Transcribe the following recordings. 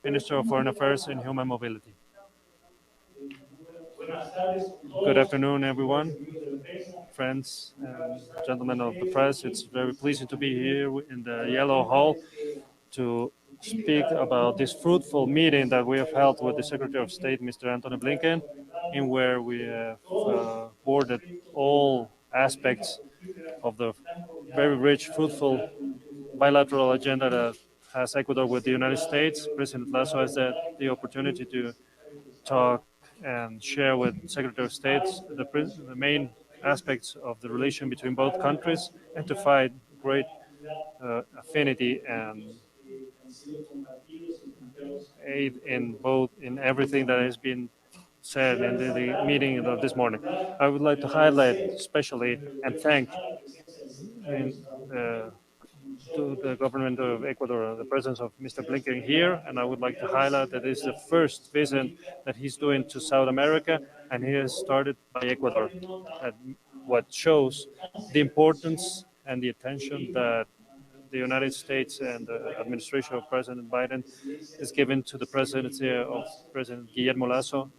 Minister of Foreign Affairs and Human Mobility. Good afternoon, everyone, friends and gentlemen of the press. It's very pleasing to be here in the Yellow Hall to speak about this fruitful meeting that we have held with the Secretary of State, Mr. Antony Blinken, in where we have boarded all aspects of the very rich, fruitful bilateral agenda that has Ecuador with the United States. President Lasso has had the opportunity to talk and share with Secretary of State the main aspects of the relation between both countries and to find great affinity and aid in everything that has been said in the meeting of this morning. I would like to highlight especially and thank to the government of Ecuador the presence of Mr. Blinken here, and I would like to highlight that this is the first visit that he's doing to South America, and he has started by Ecuador. What shows the importance and the attention that the United States and the administration of President Biden is given to the presidency of President Guillermo Lasso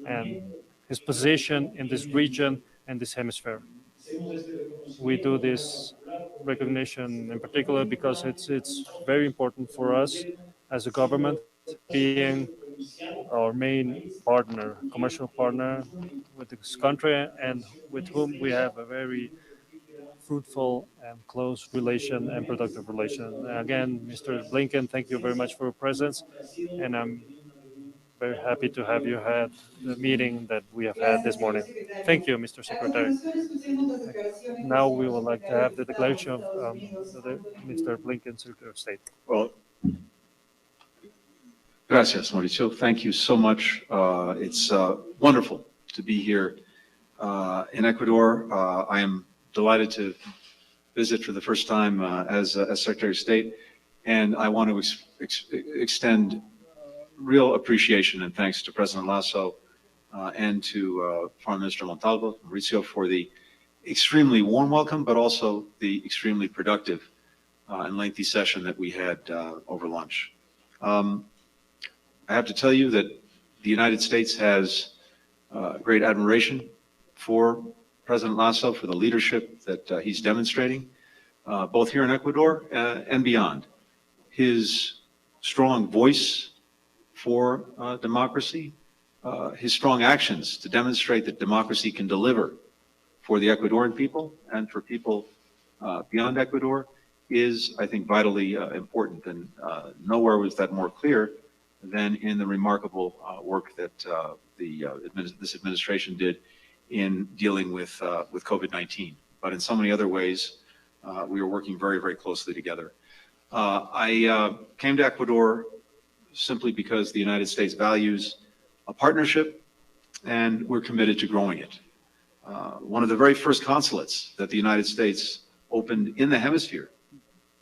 and his position in this region and this hemisphere. We do this recognition in particular because it's very important for us as a government, being our main partner, commercial partner with this country, and with whom we have a very fruitful and close relation and productive relation. Again, Mr. Blinken, thank you very much for your presence, and I'm very happy to have you had the meeting that we have had this morning. Thank you, Mr. Secretary. Now we would like to have the declaration of Mr. Blinken, Secretary of State. Well, gracias, Mauricio. Thank you so much. It's wonderful to be here in Ecuador. I am delighted to visit for the first time as Secretary of State, and I want to extend real appreciation and thanks to President Lasso and to Foreign Minister Montalvo, Mauricio, for the extremely warm welcome, but also the extremely productive and lengthy session that we had over lunch. I have to tell you that the United States has great admiration for President Lasso, for the leadership that he's demonstrating, both here in Ecuador and beyond. His strong voice for democracy, his strong actions to demonstrate that democracy can deliver for the Ecuadorian people and for people beyond Ecuador is, I think, vitally important. And nowhere was that more clear than in the remarkable work that this administration did in dealing with COVID-19. But in so many other ways, we were working very, very closely together. I came to Ecuador simply because the United States values a partnership, and we're committed to growing it. One of the very first consulates that the United States opened in the hemisphere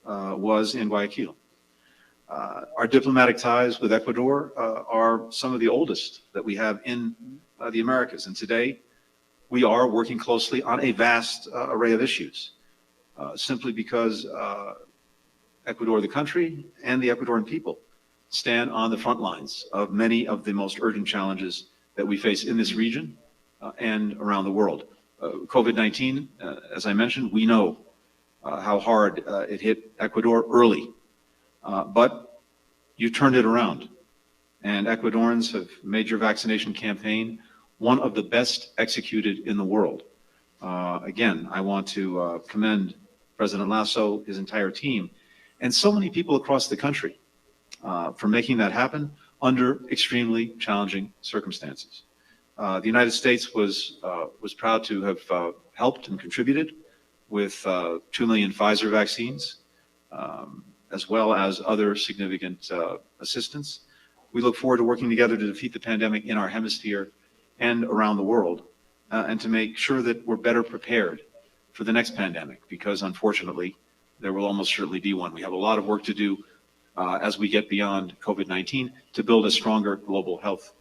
was in Guayaquil. Our diplomatic ties with Ecuador are some of the oldest that we have in the Americas, and today we are working closely on a vast array of issues, simply because Ecuador, the country, and the Ecuadorian people stand on the front lines of many of the most urgent challenges that we face in this region and around the world. COVID-19, as I mentioned, we know how hard it hit Ecuador early, but you turned it around. And Ecuadorians have made your vaccination campaign one of the best executed in the world. Again, I want to commend President Lasso, his entire team, and so many people across the country for making that happen under extremely challenging circumstances. The United States was proud to have helped and contributed with 2 million Pfizer vaccines, as well as other significant assistance. We look forward to working together to defeat the pandemic in our hemisphere and around the world, and to make sure that we're better prepared for the next pandemic, because unfortunately, there will almost certainly be one. We have a lot of work to do as we get beyond COVID-19 to build a stronger global health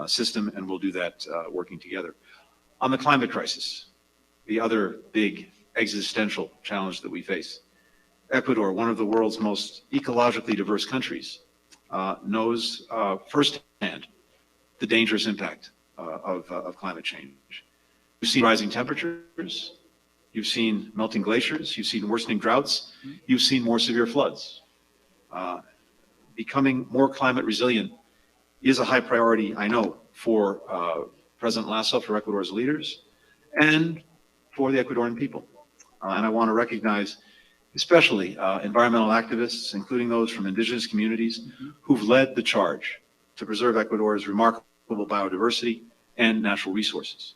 system, and we'll do that working together. On the climate crisis, the other big existential challenge that we face, Ecuador, one of the world's most ecologically diverse countries, knows firsthand the dangerous impact of climate change. You've seen rising temperatures, you've seen melting glaciers, you've seen worsening droughts, you've seen more severe floods. Becoming more climate resilient is a high priority, I know, for President Lasso, for Ecuador's leaders, and for the Ecuadorian people. And I want to recognize especially environmental activists, including those from indigenous communities, who've led the charge to preserve Ecuador's remarkable biodiversity and natural resources.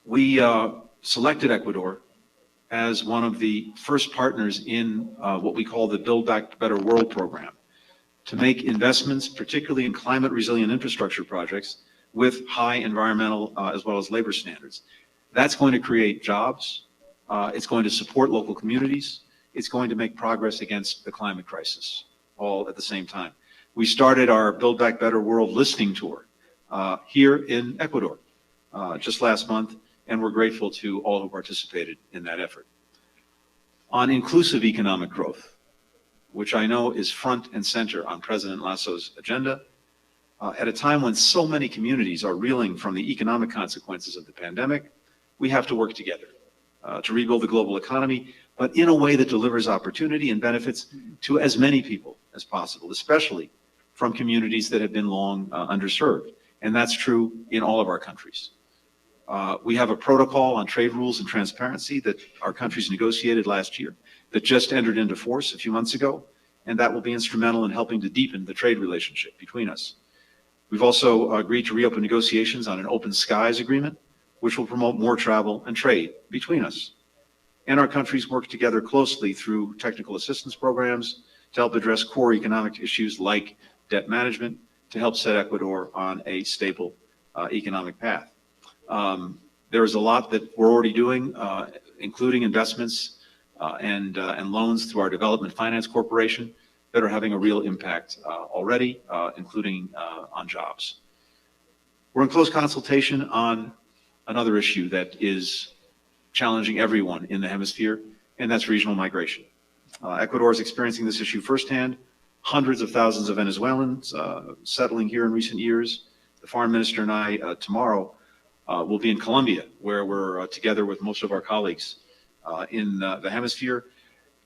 We selected Ecuador as one of the first partners in what we call the Build Back Better World program, to make investments, particularly in climate resilient infrastructure projects with high environmental as well as labor standards. That's going to create jobs. It's going to support local communities. It's going to make progress against the climate crisis, all at the same time. We started our Build Back Better World listening tour here in Ecuador just last month, and we're grateful to all who participated in that effort. On inclusive economic growth, which I know is front and center on President Lasso's agenda, at a time when so many communities are reeling from the economic consequences of the pandemic, we have to work together to rebuild the global economy, but in a way that delivers opportunity and benefits to as many people as possible, especially from communities that have been long underserved. And that's true in all of our countries. We have a protocol on trade rules and transparency that our countries negotiated last year that just entered into force a few months ago, and that will be instrumental in helping to deepen the trade relationship between us. We've also agreed to reopen negotiations on an open skies agreement, which will promote more travel and trade between us. And our countries work together closely through technical assistance programs to help address core economic issues like debt management, to help set Ecuador on a stable economic path. There is a lot that we're already doing, including investments and loans through our Development Finance Corporation that are having a real impact already, including on jobs. We're in close consultation on another issue that is challenging everyone in the hemisphere, and that's regional migration. Ecuador is experiencing this issue firsthand. Hundreds of thousands of Venezuelans settling here in recent years. The foreign minister and I tomorrow will be in Colombia, where we're together with most of our colleagues in the hemisphere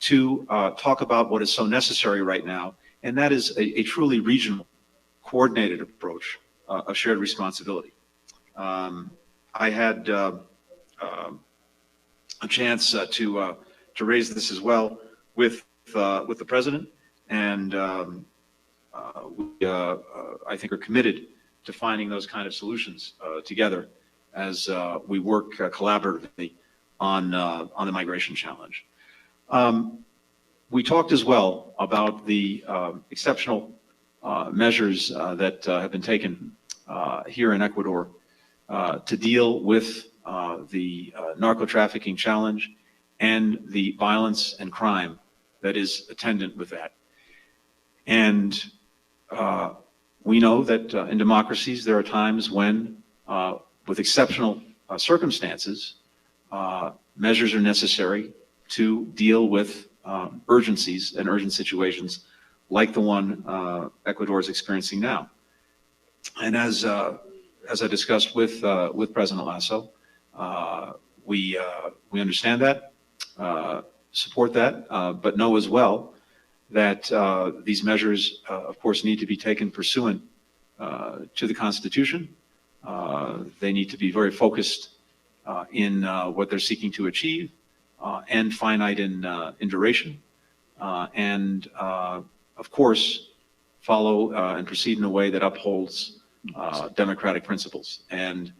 to talk about what is so necessary right now, and that is a truly regional, coordinated approach of shared responsibility. I had a chance to raise this as well with the president, and I think are committed to finding those kind of solutions together as we work collaboratively on the migration challenge. We talked as well about the exceptional measures that have been taken here in Ecuador to deal with the narco-trafficking challenge and the violence and crime that is attendant with that. And we know that in democracies there are times when, with exceptional circumstances, measures are necessary to deal with urgencies and urgent situations like the one Ecuador is experiencing now. And as I discussed with President Lasso, we understand that, support that, but know as well that these measures, of course, need to be taken pursuant to the Constitution. They need to be very focused in what they're seeking to achieve and finite in duration. And, of course, follow and proceed in a way that upholds democratic principles. And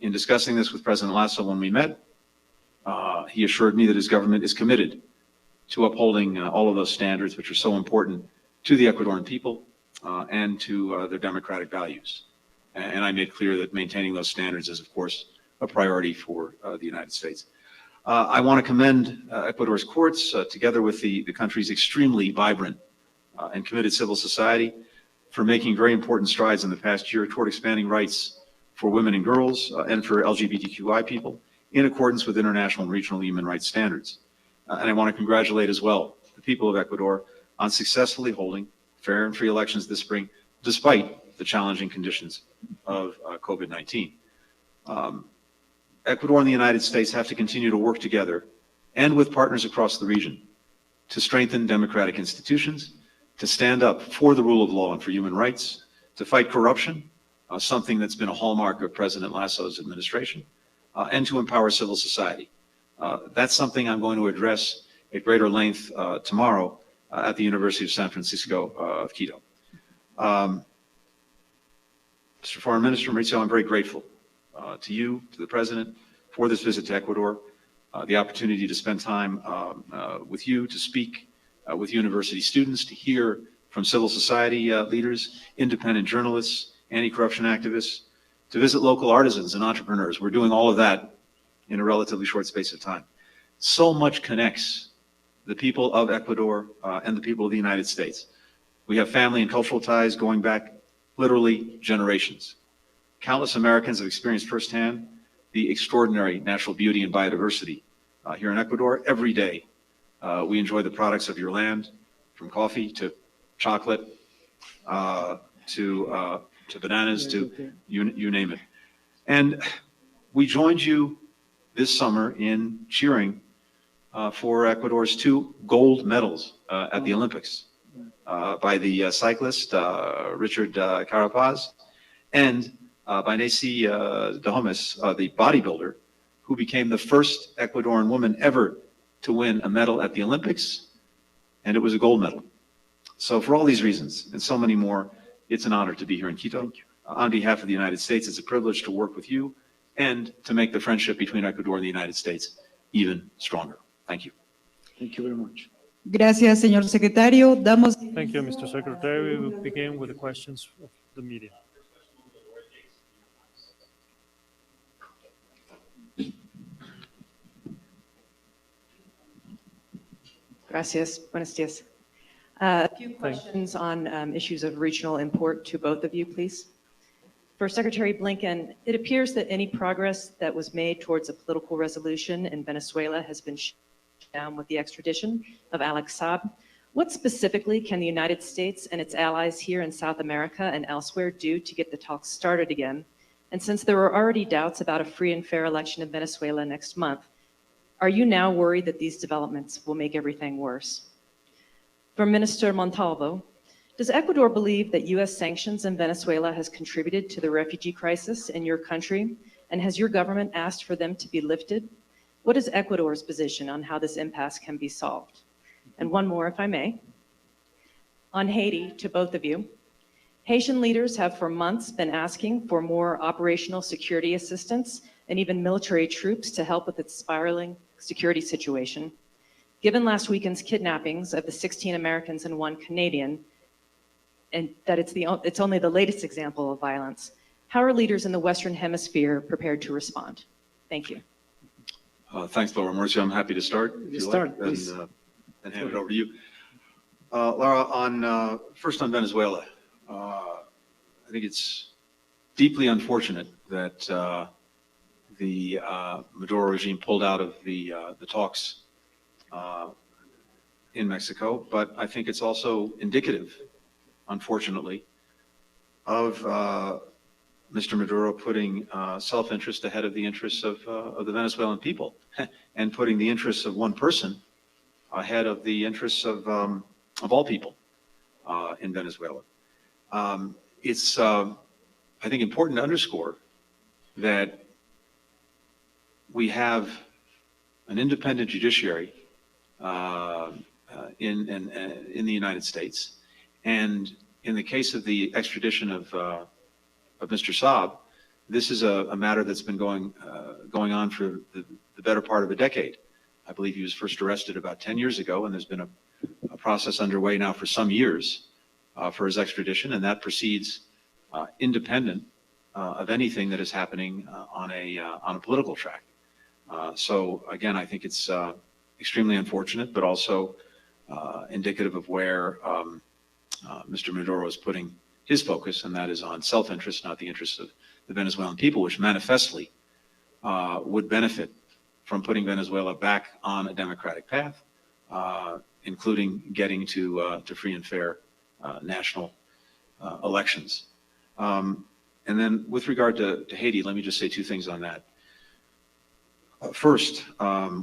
in discussing this with President Lasso when we met, he assured me that his government is committed to upholding all of those standards which are so important to the Ecuadorian people and to their democratic values. And I made clear that maintaining those standards is, of course, a priority for the United States. I want to commend Ecuador's courts, together with the country's extremely vibrant and committed civil society, for making very important strides in the past year toward expanding rights for women and girls and for LGBTQI people in accordance with international and regional human rights standards. And I want to congratulate as well the people of Ecuador on successfully holding fair and free elections this spring, despite the challenging conditions of COVID-19. Ecuador and the United States have to continue to work together and with partners across the region to strengthen democratic institutions, to stand up for the rule of law and for human rights, to fight corruption, something that's been a hallmark of President Lasso's administration, and to empower civil society. That's something I'm going to address at greater length tomorrow at the University of San Francisco of Quito. Mr. Foreign Minister Mauricio, I'm very grateful to you, to the President, for this visit to Ecuador, the opportunity to spend time with you, to speak with university students, to hear from civil society leaders, independent journalists, anti-corruption activists, to visit local artisans and entrepreneurs. We're doing all of that in a relatively short space of time. So much connects the people of Ecuador and the people of the United States. We have family and cultural ties going back literally generations. Countless Americans have experienced firsthand the extraordinary natural beauty and biodiversity here in Ecuador. Every day, we enjoy the products of your land, from coffee to chocolate to bananas to you name it. And we joined you this summer in cheering for Ecuador's 2 gold medals at the Olympics by the cyclist Richard Carapaz and by Nacy Dahomes, the bodybuilder, who became the first Ecuadorian woman ever to win a medal at the Olympics, and it was a gold medal. So for all these reasons and so many more, it's an honor to be here in Quito. On behalf of the United States, it's a privilege to work with you and to make the friendship between Ecuador and the United States even stronger. Thank you. Thank you very much. Gracias, señor secretario. Damos. Thank you, Mr. Secretary. We will begin with the questions of the media. Gracias. Buenos días. A few questions on issues of regional import to both of you, please. For Secretary Blinken, it appears that any progress that was made towards a political resolution in Venezuela has been shut down with the extradition of Alex Saab. What specifically can the United States and its allies here in South America and elsewhere do to get the talks started again? And since there were already doubts about a free and fair election in Venezuela next month, are you now worried that these developments will make everything worse? For Minister Montalvo, does Ecuador believe that U.S. sanctions in Venezuela has contributed to the refugee crisis in your country? And has your government asked for them to be lifted? What is Ecuador's position on how this impasse can be solved? And one more, if I may. On Haiti, to both of you, Haitian leaders have for months been asking for more operational security assistance and even military troops to help with its spiraling security situation. Given last weekend's kidnappings of the 16 Americans and 1 Canadian, and that it's only the latest example of violence, how are leaders in the Western Hemisphere prepared to respond? Thank you. Thanks, Laura. Mauricio, I'm happy to start. You start, please. And hand it over to you. Laura, first on Venezuela, I think it's deeply unfortunate that the Maduro regime pulled out of the talks in Mexico, but I think it's also indicative, unfortunately, of Mr. Maduro putting self-interest ahead of the interests of the Venezuelan people and putting the interests of one person ahead of the interests of all people in Venezuela. It's, I think, important to underscore that we have an independent judiciary in the United States, and in the case of the extradition of Mr. Saab, this is a matter that's been going on for the better part of a decade. I believe he was first arrested about 10 years ago, and there's been a process underway now for some years for his extradition, and that proceeds independent of anything that is happening on a political track. So again, I think it's extremely unfortunate, but also indicative of where Mr. Maduro is putting his focus, and that is on self-interest, not the interests of the Venezuelan people, which manifestly would benefit from putting Venezuela back on a democratic path including getting to free and fair national elections. And then with regard to Haiti, let me just say two things on that. First,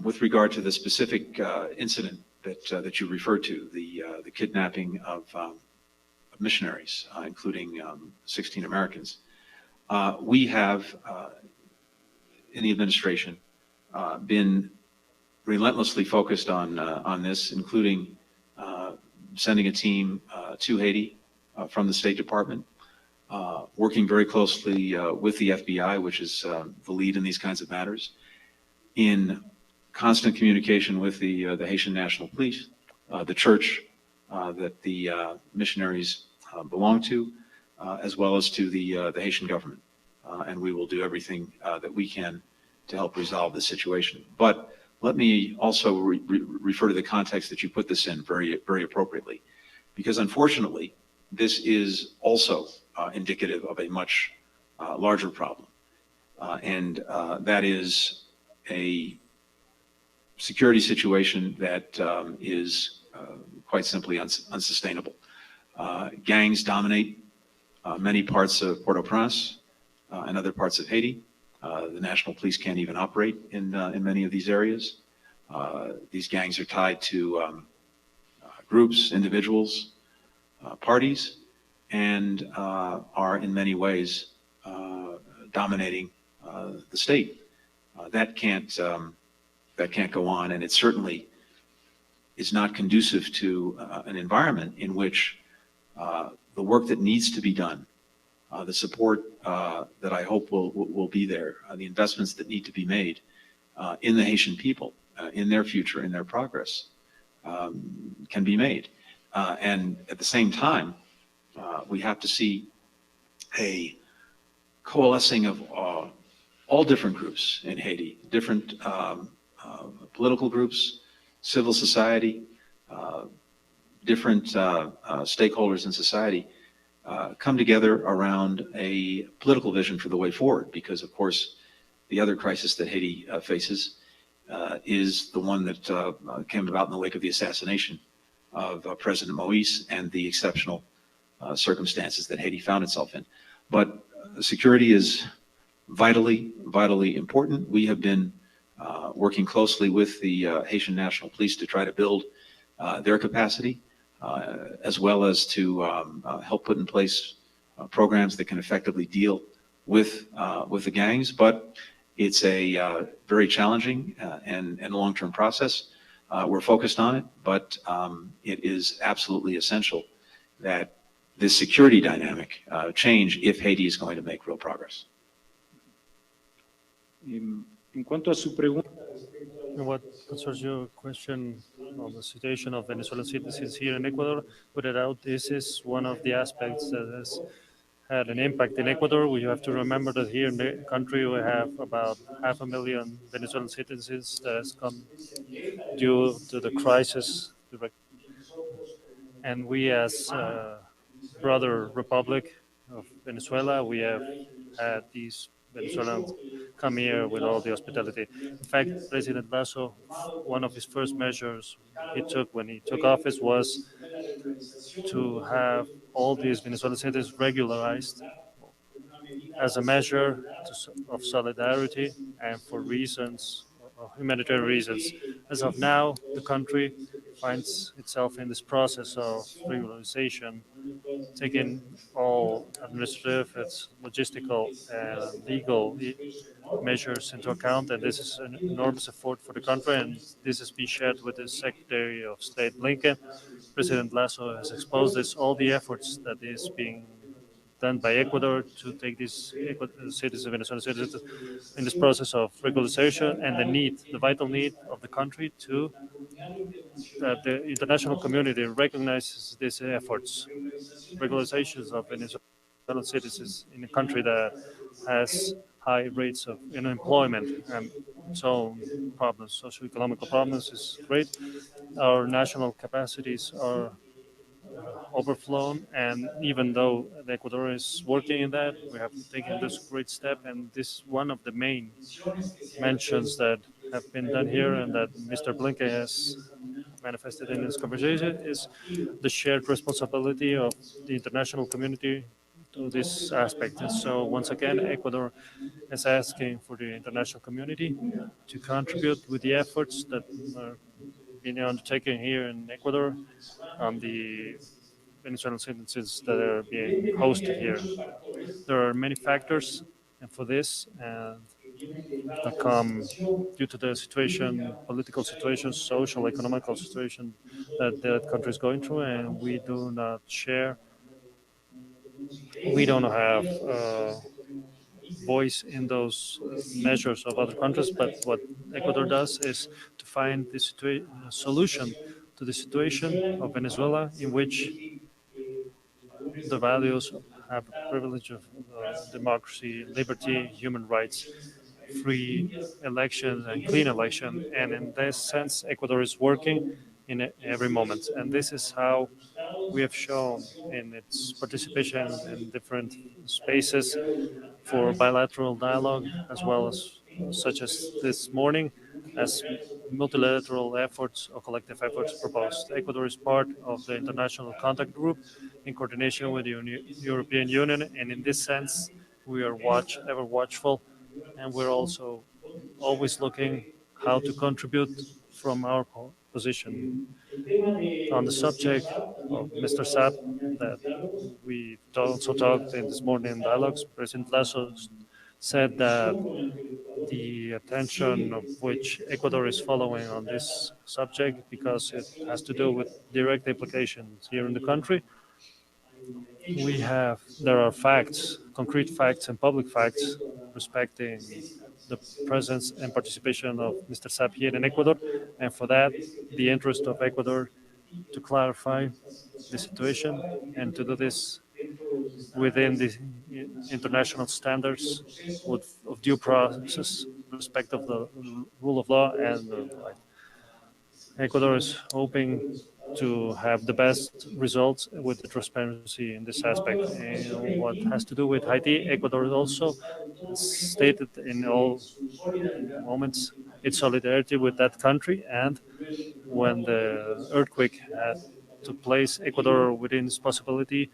with regard to the specific incident that you referred to, the kidnapping of missionaries, including 16 Americans, we have in the administration been relentlessly focused on this, including sending a team to Haiti from the State Department, working very closely with the FBI, which is the lead in these kinds of matters, in constant communication with the Haitian National Police, the church that the missionaries belong to, as well as to the Haitian government. And we will do everything that we can to help resolve the situation. But let me also refer to the context that you put this in very, very appropriately, because unfortunately, this is also indicative of a much larger problem. And that is a security situation that is quite simply unsustainable. Gangs dominate many parts of Port-au-Prince and other parts of Haiti. The national police can't even operate in many of these areas. These gangs are tied to groups, individuals, parties, and are in many ways dominating the state. That can't go on, and it certainly is not conducive to an environment in which the work that needs to be done, the support that I hope will be there, the investments that need to be made in the Haitian people, in their future, in their progress, can be made. And at the same time, we have to see a coalescing of all different groups in Haiti, different political groups, civil society, different stakeholders in society come together around a political vision for the way forward. Because, of course, the other crisis that Haiti faces is the one that came about in the wake of the assassination of President Moïse and the exceptional circumstances that Haiti found itself in. But security is vitally, vitally important. We have been working closely with the Haitian National Police to try to build their capacity, as well as to help put in place programs that can effectively deal with the gangs. But it's a very challenging and long-term process. We're focused on it, but it is absolutely essential that this security dynamic change if Haiti is going to make real progress. En cuanto a su pregunta, And what concerns your question on the situation of Venezuelan citizens here in Ecuador, without doubt, this is one of the aspects that has had an impact in Ecuador. We have to remember that here in the country we have about 500,000 Venezuelan citizens that has come due to the crisis. And we as brother republic of Venezuela, we have had these Venezuelans come here with all the hospitality. In fact, President Lasso, one of his first measures he took when he took office was to have all these Venezuelan citizens regularized as a measure of solidarity and for reasons, humanitarian reasons. As of now, the country finds itself in this process of regularization, taking all administrative, logistical, and legal measures into account. And this is an enormous effort for the country, and this has been shared with the Secretary of State Blinken. President Lasso has exposed all the efforts that is being done by Ecuador to take these citizens, Venezuelan citizens, in this process of regularization, and the vital need of the country to that the international community recognizes these efforts. Regularizations of Venezuelan citizens in a country that has high rates of unemployment and so problems, socioeconomic problems is great. Our national capacities are overflown, and even though Ecuador is working in that, we have taken this great step, and this is one of the main mentions that have been done here and that Mr. Blinken has manifested in this conversation is the shared responsibility of the international community to this aspect. And so once again, Ecuador is asking for the international community to contribute with the efforts that are being undertaken here in Ecuador on the Venezuelan citizens that are being hosted here. There are many factors, and for this, that come due to the situation, political situation, social, economical situation that the country is going through, and we do not share. We don't have voice in those measures of other countries, but what Ecuador does is to find the solution to the situation of Venezuela in which the values have a privilege of democracy, liberty, human rights, free elections, and clean election. And in this sense, Ecuador is working in every moment. And this is how we have shown in its participation in different spaces for bilateral dialogue, as well as such as this morning, as multilateral efforts or collective efforts proposed. Ecuador is part of the International Contact Group in coordination with the European Union, and in this sense, we are ever watchful, and we're also always looking how to contribute from our position. On the subject of Mr. Saab, that we also talked in this morning dialogues, President Lasso said that the attention of which Ecuador is following on this subject, because it has to do with direct implications here in the country. There are facts, concrete facts and public facts respecting the presence and participation of Mr. Saab here in Ecuador, and for that, the interest of Ecuador to clarify the situation and to do this within the international standards of due process, respect of the rule of law, and Ecuador is hoping to have the best results with the transparency in this aspect. And what has to do with Haiti, Ecuador is also stated in all moments its solidarity with that country. And when the earthquake took place, Ecuador, within its possibility,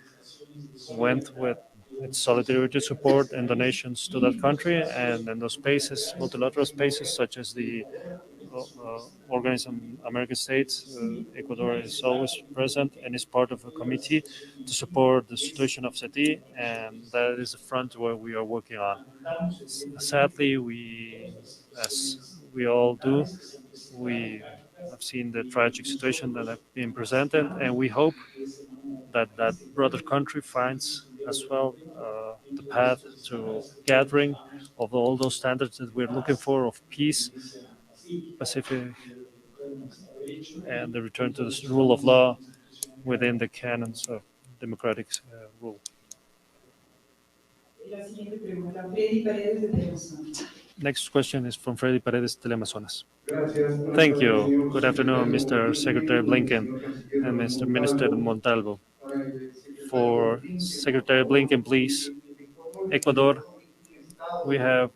went with its solidarity support and donations to that country. And in those spaces, multilateral spaces such as the Organism American States, Ecuador is always present and is part of a committee to support the situation of Seti, and that is the front where we are working on. Sadly, as we all do, we have seen the tragic situation that have been presented, and we hope that that brother country finds as well the path to gathering of all those standards that we're looking for of peace, Pacific, and the return to the rule of law within the canons of democratic rule. Next question is from Freddy Paredes, Teleamazonas. Thank you. Good afternoon, Mr. Secretary Blinken and Mr. Minister Montalvo. For Secretary Blinken, please, Ecuador, we have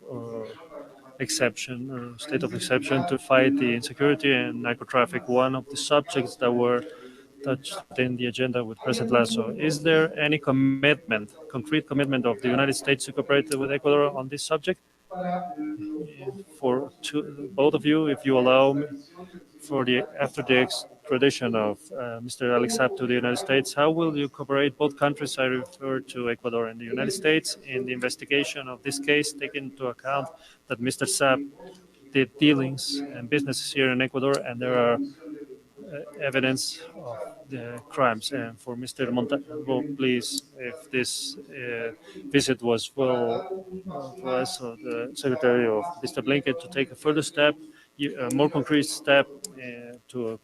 exception or state of exception to fight the insecurity and narco traffic, one of the subjects that were touched in the agenda with President Lasso. Is there any commitment, concrete commitment of the United States to cooperate with Ecuador on this subject? Both of you, if you allow me, after the extradition of Mr. Alex Saab to the United States, how will you cooperate, both countries, I refer to Ecuador and the United States, in the investigation of this case, taking into account that Mr. Saab did dealings and businesses here in Ecuador, and there are evidence of the crimes? And for Mr. Montalvo, please, if this visit was well authorized, so the Secretary of Mr. Blinken to take a further step, a more concrete step to a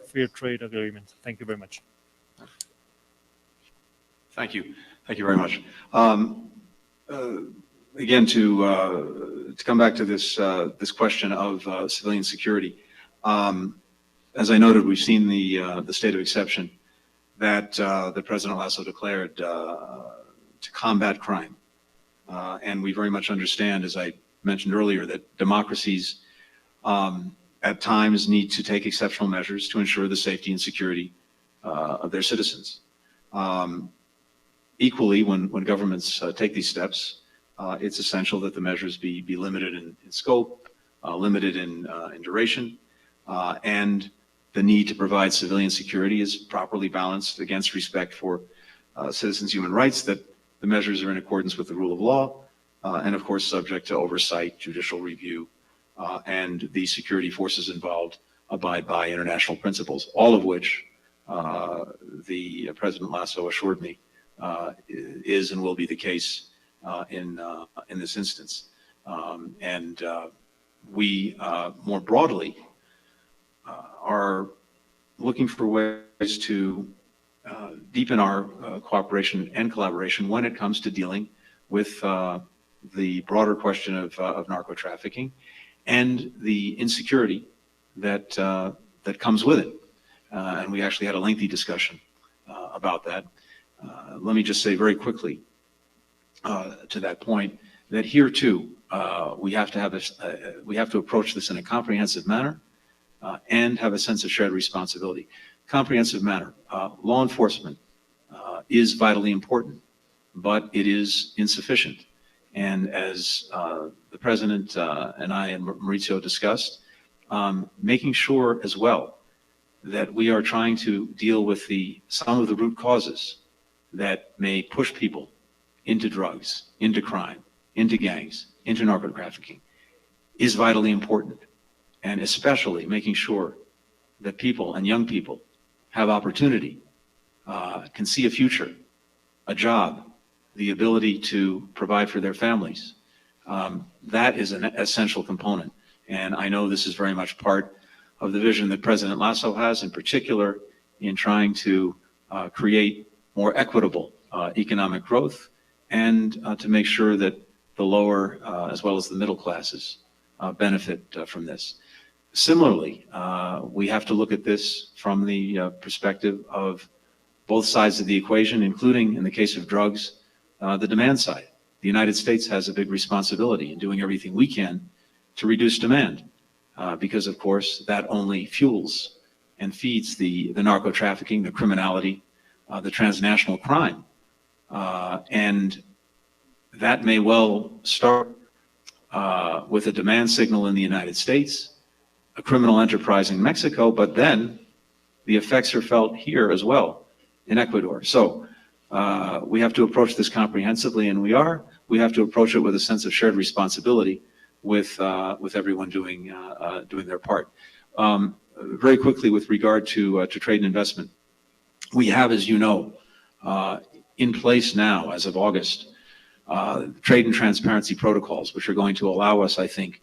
fair trade agreement. Thank you very much. Thank you. Thank you very much. Again, to come back to this question of civilian security, as I noted, we've seen the state of exception that the President Lasso declared to combat crime, and we very much understand, as I mentioned earlier, that democracies at times need to take exceptional measures to ensure the safety and security of their citizens. Equally, when governments take these steps, it's essential that the measures be limited in scope, limited in duration, and the need to provide civilian security is properly balanced against respect for citizens' human rights, that the measures are in accordance with the rule of law, and of course subject to oversight, judicial review, and the security forces involved abide by international principles, all of which the President Lasso assured me is and will be the case in this instance. And we more broadly are looking for ways to deepen our cooperation and collaboration when it comes to dealing with the broader question of narco trafficking and the insecurity that that comes with it. And we actually had a lengthy discussion about that. Let me just say very quickly to that point that here too we have to approach this in a comprehensive manner and have a sense of shared responsibility. Comprehensive manner. Law enforcement is vitally important, but it is insufficient. And as the President and I and Mauricio discussed, making sure as well that we are trying to deal with some of the root causes that may push people into drugs, into crime, into gangs, into narco trafficking is vitally important. And especially making sure that people and young people have opportunity, can see a future, a job, the ability to provide for their families. That is an essential component. And I know this is very much part of the vision that President Lasso has, in particular in trying to create more equitable economic growth and to make sure that the lower as well as the middle classes benefit from this. Similarly, we have to look at this from the perspective of both sides of the equation, including, in the case of drugs, the demand side. The United States has a big responsibility in doing everything we can to reduce demand, because, of course, that only fuels and feeds the narco trafficking, the criminality, the transnational crime. And that may well start with a demand signal in the United States, a criminal enterprise in Mexico, but then the effects are felt here as well in Ecuador. So we have to approach this comprehensively, and we have to approach it with a sense of shared responsibility with everyone doing their part. Very quickly, with regard to trade and investment, we have, as you know, in place now, as of August, trade and transparency protocols, which are going to allow us, I think,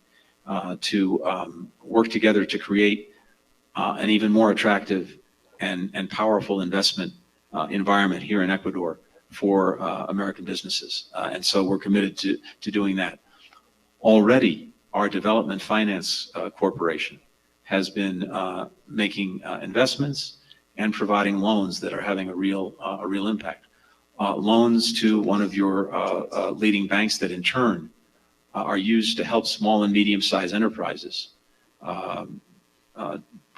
to work together to create an even more attractive and powerful investment environment here in Ecuador for American businesses. And so we're committed to doing that. Already, our Development Finance Corporation has been making investments and providing loans that are having a real impact. Loans to one of your leading banks that in turn are used to help small and medium-sized enterprises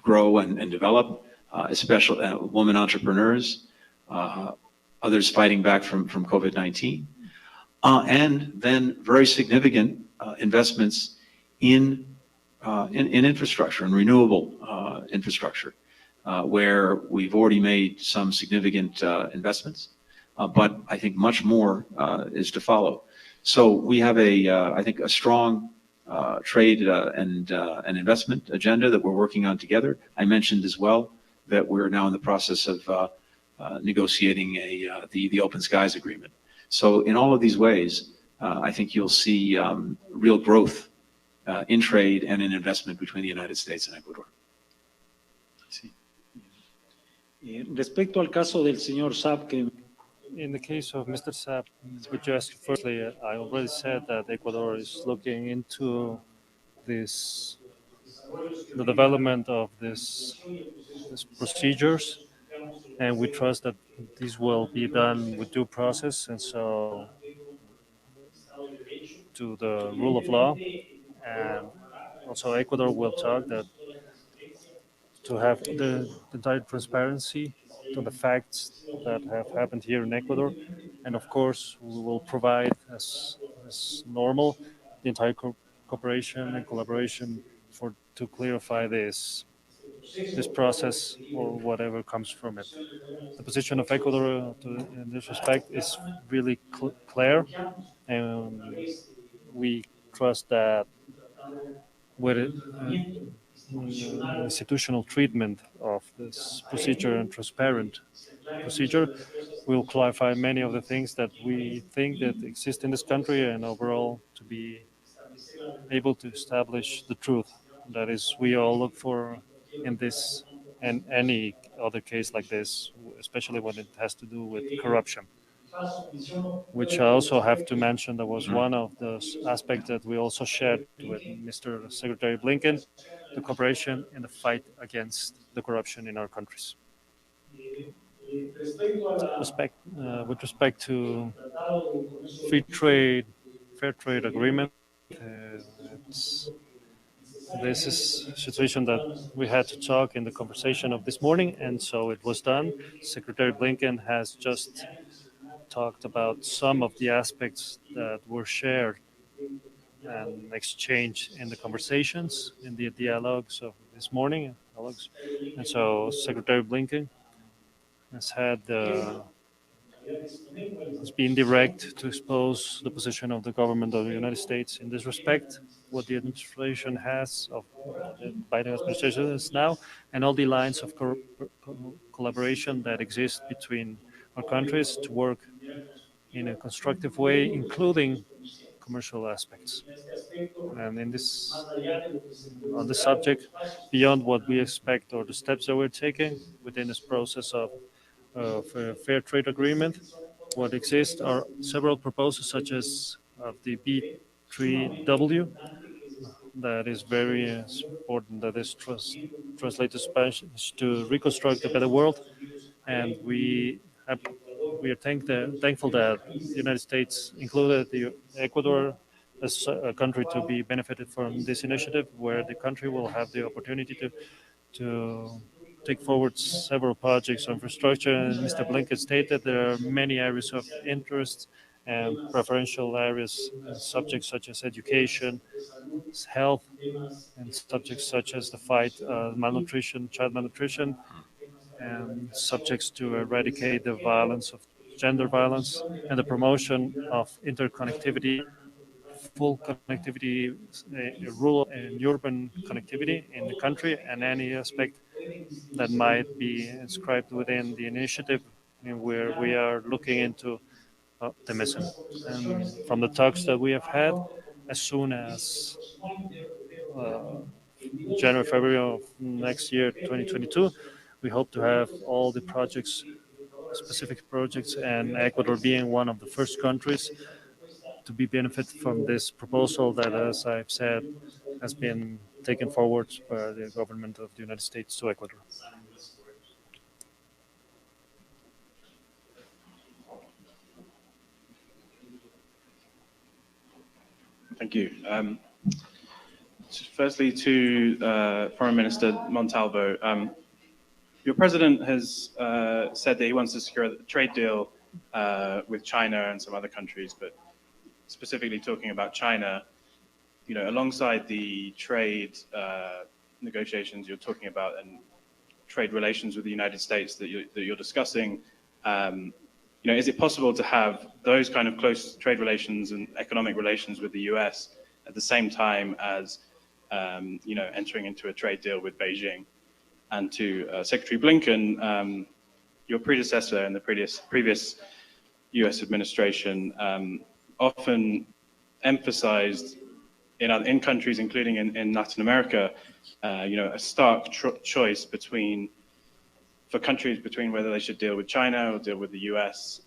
grow and develop, especially women entrepreneurs, others fighting back from COVID-19, and then very significant investments in infrastructure and renewable infrastructure, where we've already made some significant investments, but I think much more is to follow. So we have I think, a strong trade and investment agenda that we're working on together. I mentioned as well that we're now in the process of negotiating the Open Skies Agreement. So in all of these ways, I think you'll see real growth in trade and in investment between the United States and Ecuador. Sí. Respecto al caso del señor Saab, que In the case of Mr. Saab, which you asked firstly, I already said that Ecuador is looking into the development of these procedures, and we trust that this will be done with due process, and so to the rule of law. And also Ecuador will talk that to have the entire transparency to the facts that have happened here in Ecuador. And of course, we will provide, as normal, the entire cooperation and collaboration to clarify this process or whatever comes from it. The position of Ecuador in this respect is really clear, and we trust that with institutional treatment of this procedure and transparent procedure will clarify many of the things that we think that exist in this country, and overall to be able to establish the truth that is we all look for in this and any other case like this, especially when it has to do with corruption, which I also have to mention that was one of those aspects that we also shared with Mr. Secretary Blinken, the cooperation in the fight against the corruption in our countries. With respect to fair trade agreement, this is a situation that we had to talk in the conversation of this morning, and so it was done. Secretary Blinken has just talked about some of the aspects that were shared and exchanged in the conversations, in the dialogues of this morning. And so Secretary Blinken has been direct to expose the position of the government of the United States in this respect, what the administration has of the Biden administration is now, and all the lines of collaboration that exist between our countries to work in a constructive way, including commercial aspects. And on this subject, beyond what we expect or the steps that we're taking within this process of a fair trade agreement, what exists are several proposals such as the B3W, that is very important, that is translated to Spanish to reconstruct a better world. And we are thankful that the United States included the Ecuador as a country to be benefited from this initiative, where the country will have the opportunity to take forward several projects of infrastructure. And Mr. Blinken stated there are many areas of interest and preferential areas, subjects such as education, health, and subjects such as the fight malnutrition, child malnutrition, and subjects to eradicate the violence of gender violence and the promotion of interconnectivity, full connectivity, rural and urban connectivity in the country, and any aspect that might be inscribed within the initiative, where we are looking into optimism. And from the talks that we have had, as soon as January, February of next year, 2022, we hope to have all the projects, specific projects, and Ecuador being one of the first countries to be benefited from this proposal that, as I've said, has been taken forward by the government of the United States to Ecuador. Thank you. Firstly, to Foreign Minister Montalvo, your president has said that he wants to secure a trade deal with China and some other countries, but specifically talking about China, alongside the trade negotiations you're talking about and trade relations with the United States that you're discussing, is it possible to have those kind of close trade relations and economic relations with the US at the same time as entering into a trade deal with Beijing? And to Secretary Blinken, your predecessor in the previous US administration often emphasized in countries, including in Latin America, a stark choice for countries between whether they should deal with China or deal with the US,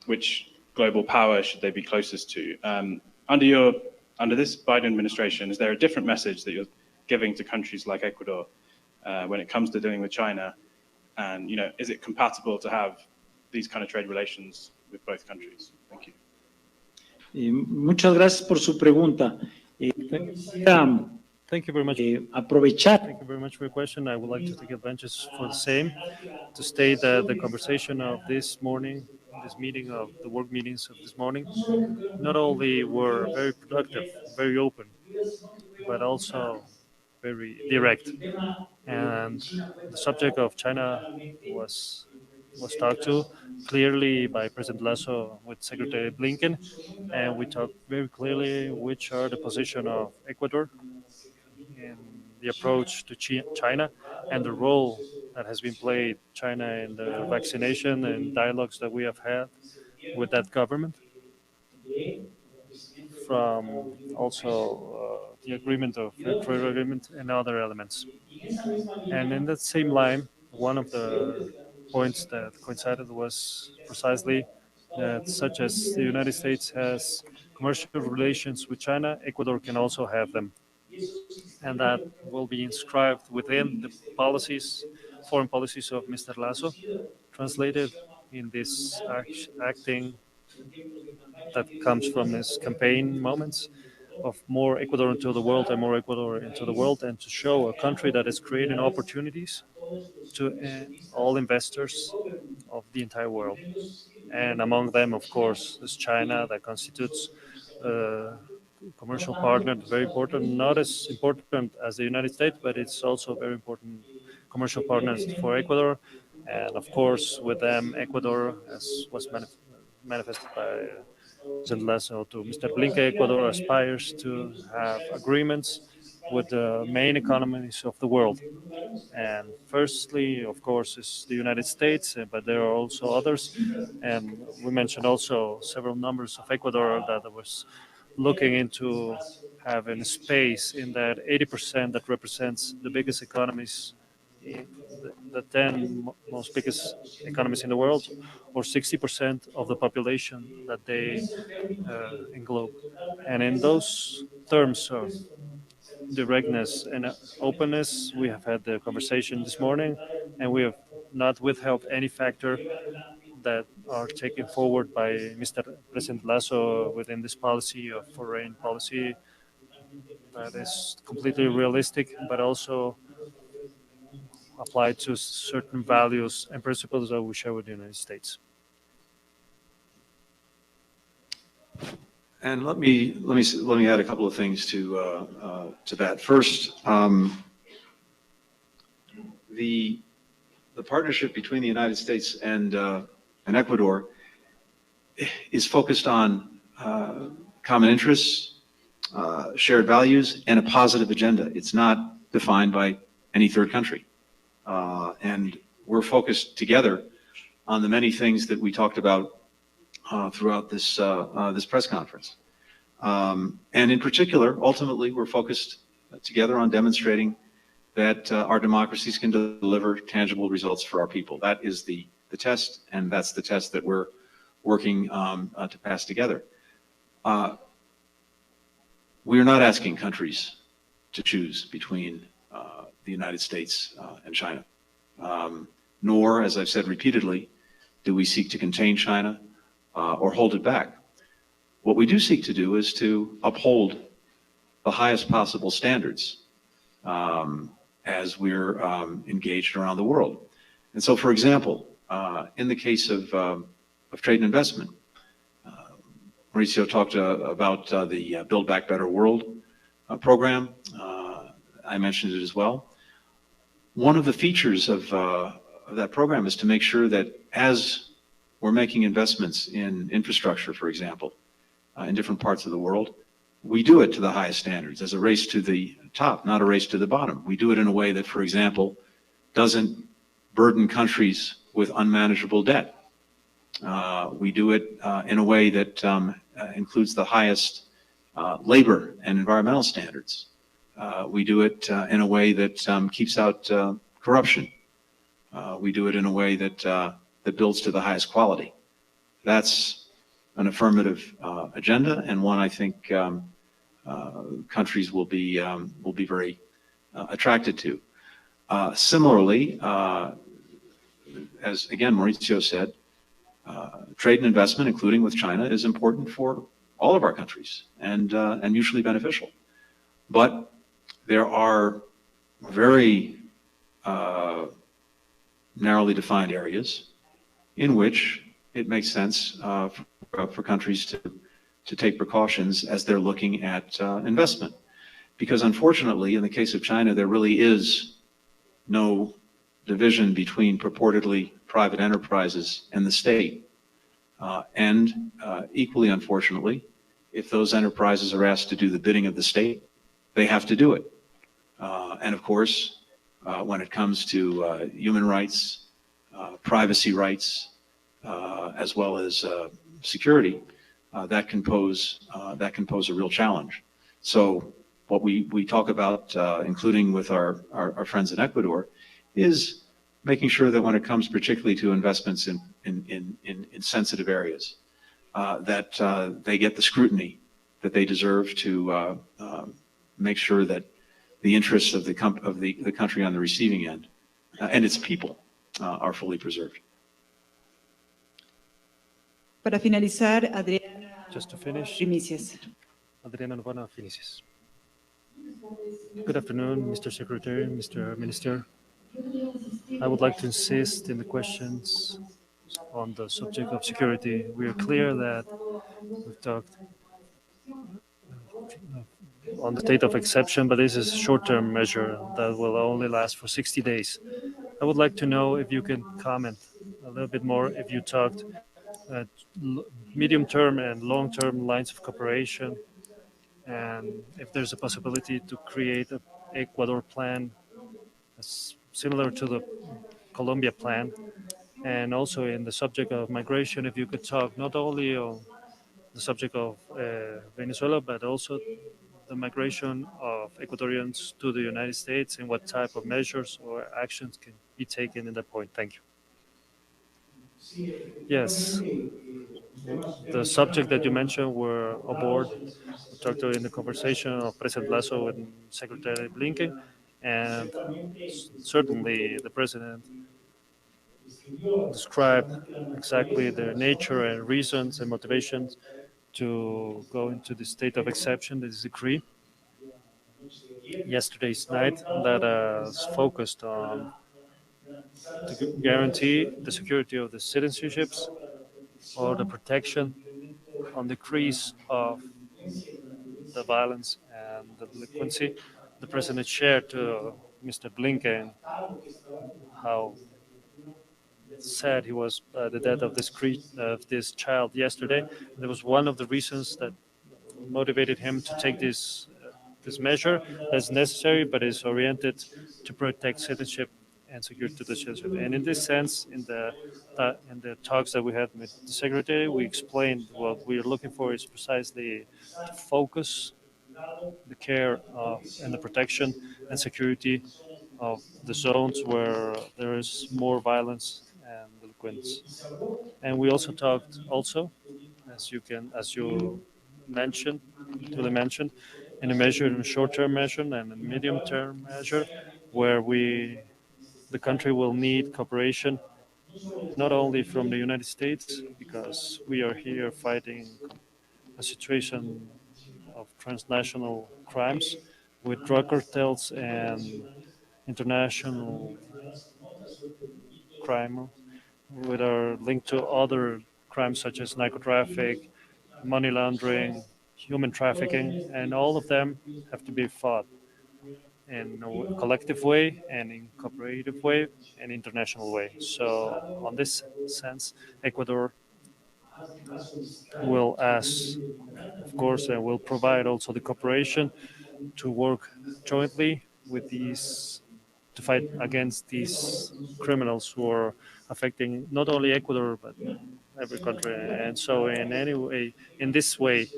which global power should they be closest to? Under this Biden administration, is there a different message that you're giving to countries like Ecuador when it comes to dealing with China? And, is it compatible to have these kind of trade relations with both countries? Thank you. Muchas gracias por su pregunta. Quisiera Thank you very much. aprovechar Thank you very much for your question. I would like to take advantage for the same to state that the conversation of this morning, this meeting of the work meetings of this morning, not only were very productive, very open, but also very direct. And the subject of China was talked to clearly by President Lasso with Secretary Blinken, and we talked very clearly which are the position of Ecuador in the approach to China and the role that has been played China in the vaccination and dialogues that we have had with that government. From also the agreement of trade agreement and other elements. And in that same line, one of the points that coincided was precisely that, such as the United States has commercial relations with China, Ecuador can also have them. And that will be inscribed within the policies, foreign policies of Mr. Lasso, translated in this acting that comes from his campaign moments of more Ecuador into the world and more Ecuador into the world, and to show a country that is creating opportunities to all investors of the entire world. And among them, of course, is China, that constitutes a commercial partner, very important, not as important as the United States, but it's also very important commercial partners for Ecuador. And of course, with them, Ecuador, as was manifested by President Lasso to Mr. Blinken, Ecuador aspires to have agreements with the main economies of the world. And firstly, of course, is the United States, but there are also others. And we mentioned also several numbers of Ecuador that was looking into having a space in that 80% that represents the biggest economies, the 10 most biggest economies in the world, or 60% of the population that they englobe. And in those terms of directness and openness, we have had the conversation this morning, and we have not withheld any factor that are taken forward by Mr. President Lasso within this policy of foreign policy that is completely realistic, but also applied to certain values and principles that we share with the United States. And let me add a couple of things to that. First, the partnership between the United States and Ecuador is focused on common interests, shared values, and a positive agenda. It's not defined by any third country. And we're focused together on the many things that we talked about throughout this press conference. And in particular, ultimately, we're focused together on demonstrating that our democracies can deliver tangible results for our people. That is the test, and that's the test that we're working to pass together. We are not asking countries to choose between the United States and China, nor, as I've said repeatedly, do we seek to contain China or hold it back. What we do seek to do is to uphold the highest possible standards as we're engaged around the world. And so, for example, in the case of trade and investment, Mauricio talked about the Build Back Better World program. I mentioned it as well. One of the features of that program is to make sure that as we're making investments in infrastructure, for example, in different parts of the world, we do it to the highest standards as a race to the top, not a race to the bottom. We do it in a way that, for example, doesn't burden countries with unmanageable debt. We do it in a way that includes the highest labor and environmental standards. We do it in a way that keeps out corruption. We do it in a way that builds to the highest quality. That's an affirmative agenda, and one I think countries will be very attracted to. Similarly, as again Mauricio said, trade and investment, including with China, is important for all of our countries and mutually beneficial. But there are very narrowly defined areas in which it makes sense for countries to take precautions as they're looking at investment. Because unfortunately, in the case of China, there really is no division between purportedly private enterprises and the state. Equally unfortunately, if those enterprises are asked to do the bidding of the state, they have to do it. And of course, when it comes to human rights, privacy rights, as well as security, that can pose a real challenge. So what we talk about, including with our friends in Ecuador, is making sure that when it comes particularly to investments in sensitive areas, that they get the scrutiny that they deserve to make sure that the interests of the country on the receiving end and its people are fully preserved. Para finalizar, Adriana Just to finish, Primicias. Adriana Novoa Finicis. Good afternoon, Mr. Secretary, Mr. Minister. I would like to insist in the questions on the subject of security. We are clear that we've talked on the state of exception, but this is a short-term measure that will only last for 60 days. I would like to know if you can comment a little bit more if you talked medium-term and long-term lines of cooperation, and if there's a possibility to create an Ecuador plan similar to the Colombia plan, and also in the subject of migration, if you could talk not only on the subject of Venezuela, but also the migration of Ecuadorians to the United States and what type of measures or actions can be taken in that point. Thank you. Yes, the subject that you mentioned were aboard. We talked in the conversation of President Lasso and Secretary Blinken, and certainly the President described exactly the nature and reasons and motivations to go into the state of exception, this decree yesterday's night that is focused on to guarantee the security of the citizenships or the protection on decrease of the violence and the delinquency. The President shared to Mr. Blinken how sad he was the death of this child yesterday. And it was one of the reasons that motivated him to take this measure that's necessary, but is oriented to protect citizenship and security to the citizenship. And in this sense, in the talks that we had with the Secretary, we explained what we're looking for is precisely to focus the care and the protection and security of the zones where there is more violence and delinquents. And we also talked as you mentioned, in a measure, in a short-term measure and a medium-term measure, where the country will need cooperation not only from the United States, because we are here fighting a situation of transnational crimes with drug cartels and international crime that are linked to other crimes such as narcotraffic, money laundering, human trafficking, and all of them have to be fought in a collective way and in cooperative way and international way. So on this sense, Ecuador will ask, of course, and will provide also the cooperation to work jointly with to fight against these criminals who are affecting not only Ecuador, but every country. And so in this way,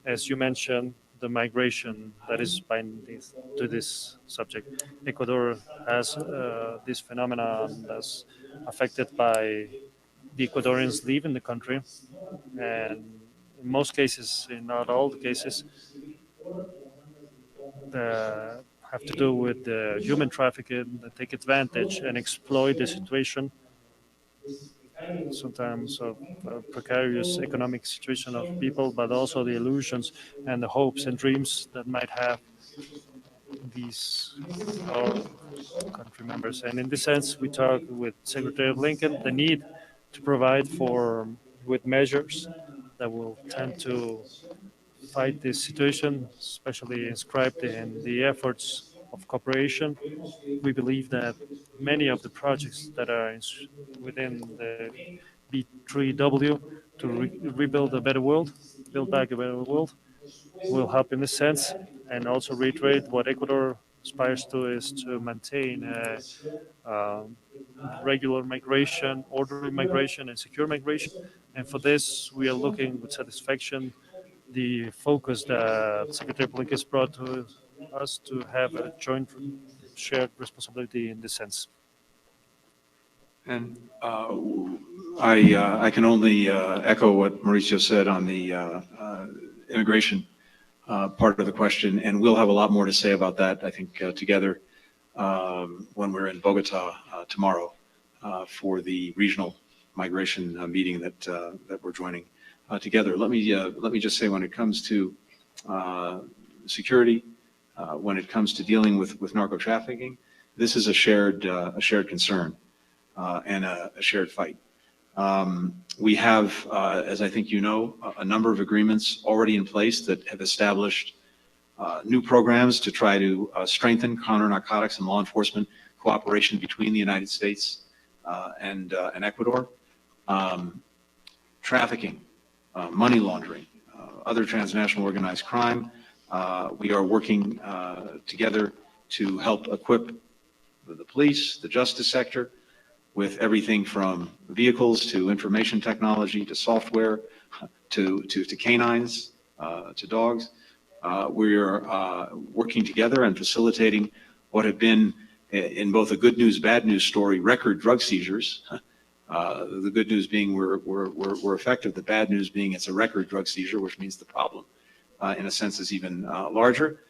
as you mentioned, the migration that is binding to this subject. Ecuador has this phenomenon that's affected by the Ecuadorians leaving the country, and in most cases, in not all the cases, have to do with the human trafficking that take advantage and exploit the situation, sometimes of precarious economic situation of people, but also the illusions and the hopes and dreams that might have these our country members. And in this sense, we talked with Secretary Blinken the need to provide with measures that will tend to fight this situation, especially inscribed in the efforts of cooperation. We believe that many of the projects that are within the B3W to rebuild a better world, build back a better world, will help in this sense. And also reiterate what Ecuador aspires to is to maintain regular migration, orderly migration, and secure migration. And for this, we are looking with satisfaction the focus that Secretary Blinken has brought to us to have a joint shared responsibility in this sense. And I can only echo what Mauricio said on the immigration part of the question, and we'll have a lot more to say about that, I think, together when we're in Bogota tomorrow for the regional migration meeting that we're joining together. Let me just say, when it comes to security, when it comes to dealing with narco trafficking, this is a shared concern and a shared fight. We have, as I think you know, a number of agreements already in place that have established new programs to try to strengthen counter-narcotics and law enforcement cooperation between the United States and Ecuador. Trafficking, money laundering, other transnational organized crime. We are working together to help equip the police, the justice sector, with everything from vehicles to information technology to software to canines to dogs. We are working together and facilitating what have been, in both a good news, bad news story, record drug seizures. The good news being we're effective. The bad news being it's a record drug seizure, which means the problem, in a sense, is even larger.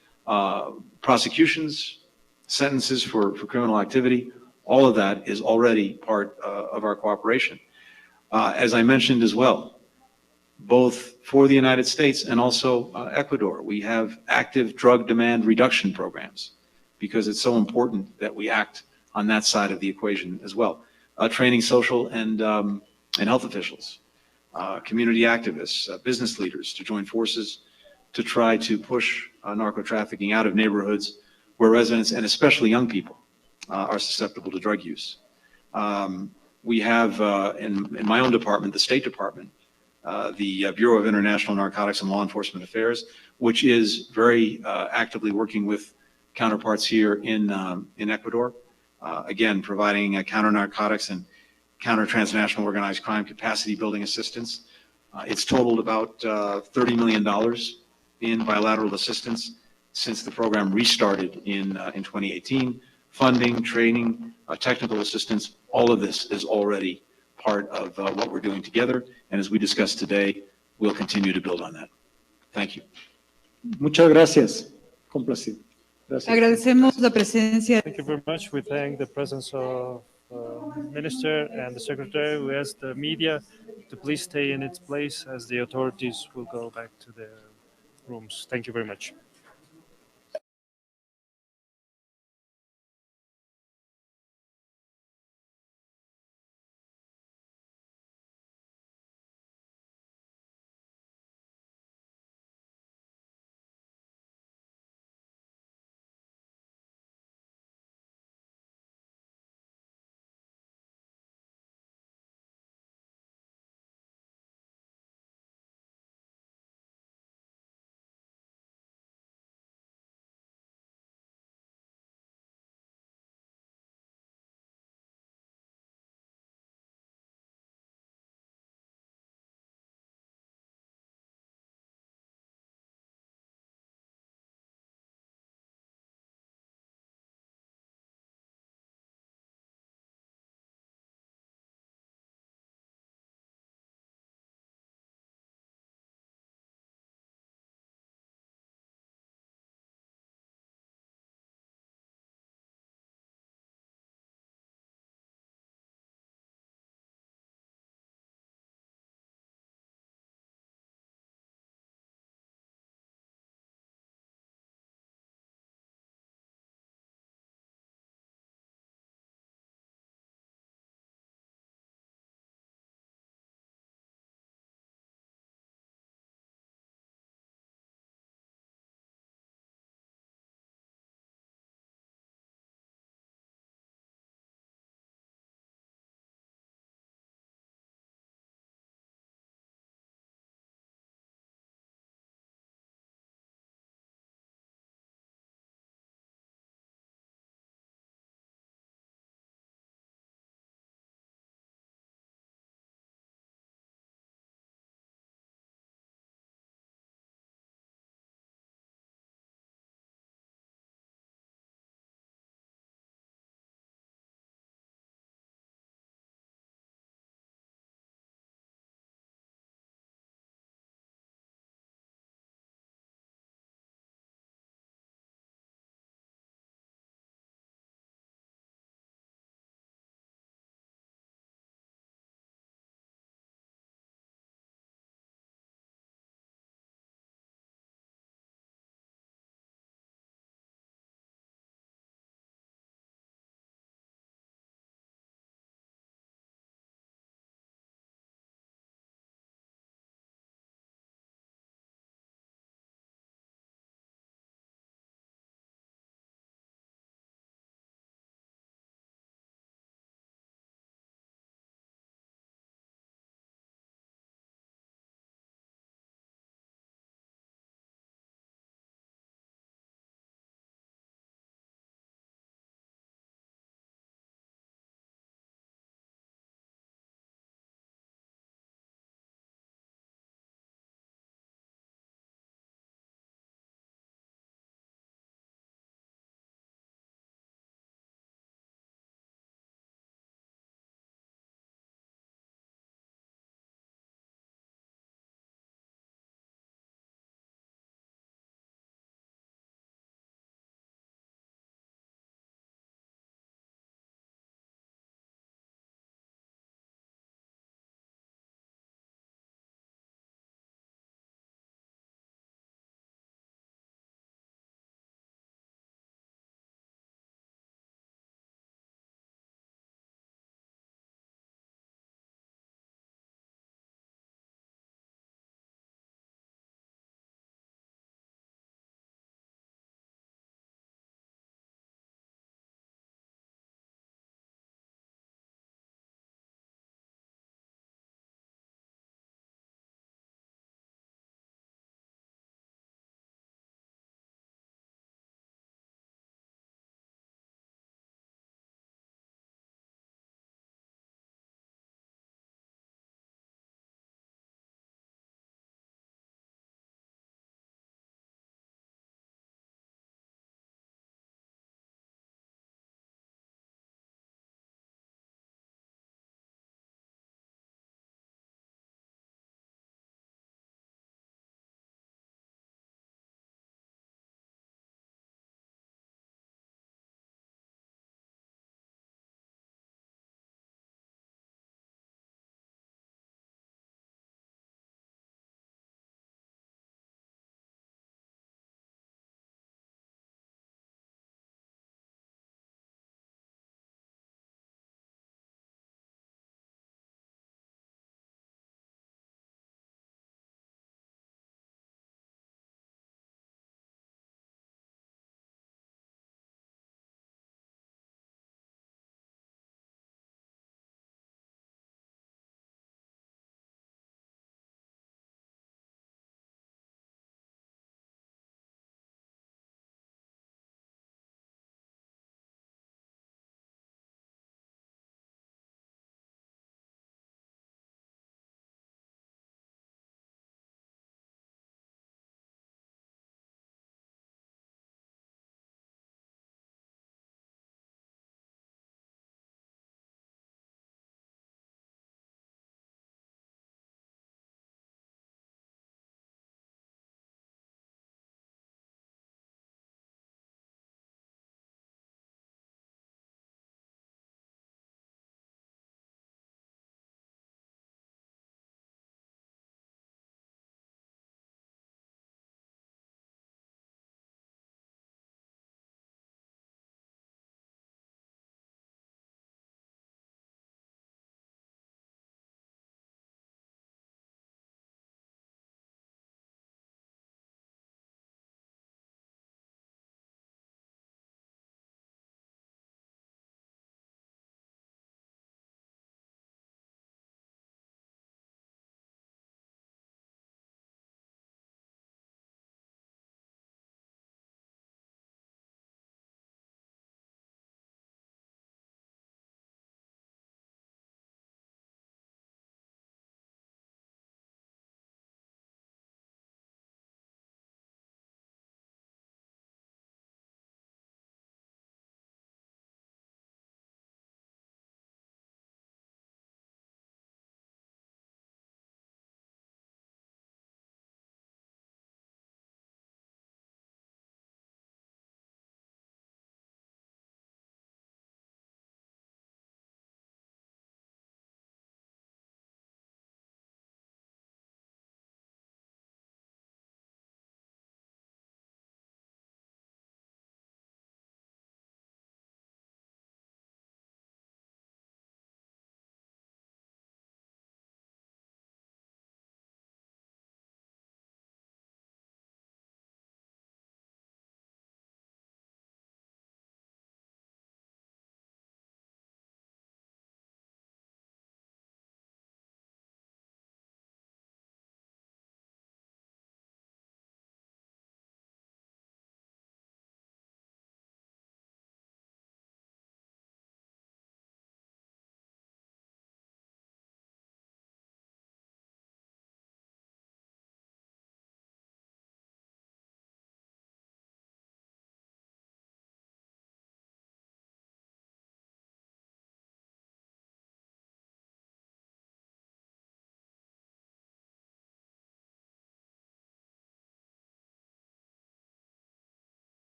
Prosecutions, sentences for criminal activity, all of that is already part of our cooperation. As I mentioned as well, both for the United States and also Ecuador, we have active drug demand reduction programs because it's so important that we act on that side of the equation as well. Training social and health officials, community activists, business leaders to join forces to try to push narco trafficking out of neighborhoods where residents, and especially young people, are susceptible to drug use. We have, in my own department, the State Department, the Bureau of International Narcotics and Law Enforcement Affairs, which is very actively working with counterparts here in Ecuador, again, providing counter-narcotics and counter-transnational organized crime capacity building assistance. It's totaled about $30 million in bilateral assistance since the program restarted in 2018. Funding, training, technical assistance, all of this is already part of what we're doing together. And as we discussed today, we'll continue to build on that. Thank you. Muchas gracias. Complacido. Gracias. Agradecemos la presencia. Thank you very much. We thank the presence of Minister and the Secretary. We ask the media to please stay in its place as the authorities will go back to their rooms. Thank you very much.